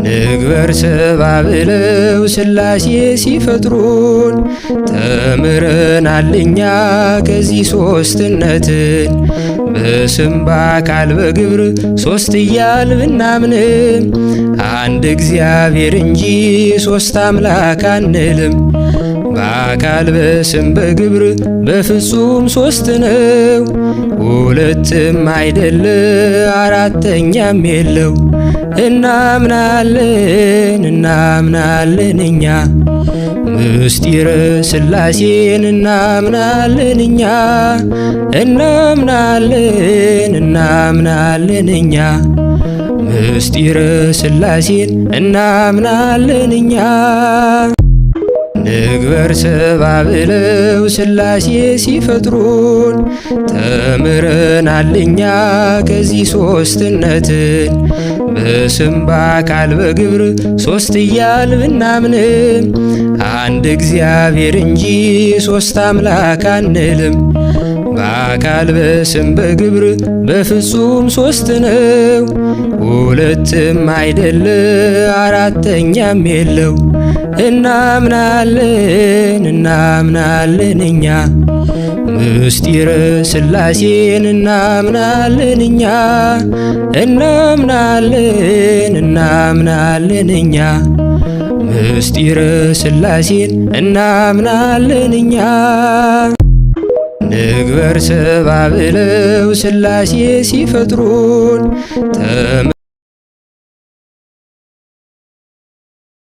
ንግበር ሰብአ ብለው ሥላሴ ሲፈጥሩን ተምረናል እኛ ከዚህ ሦስትነትን። በስም በአካል በግብር ሦስት እያል ብናምንም አንድ እግዚአብሔር እንጂ ሦስት አምላክ አንልም። በአካል በስም በግብር በፍጹም ሦስት ነው። ሁለትም አይደለ አራተኛም የለው። እናምናለን እኛ ምስጢረ ሥላሴን እናምናለን እኛ እናምናለን እኛ ምስጢረ ሥላሴን እናምናለን እኛ። ንግበር ሰብአ ብለው ሥላሴ ሲፈጥሩን ተምረናል እኛ ከዚህ ሦስትነትን። በስም በአካል በግብር ሦስት እያል ብናምንም አንድ እግዚአብሔር እንጂ ሦስት አምላክ አንልም። በአካል በስም በግብር በፍጹም ሦስት ነው። ሁለትም አይደለ አራተኛም የለው። እናምናለን እኛ ምስጢረ ሥላሴን እናምናለን እኛ እናምናለን እኛ ምስጢረ ሥላሴን እናምናለን እኛ። ንግበር ሰብአ ብለው ሥላሴ ሲፈጥሩን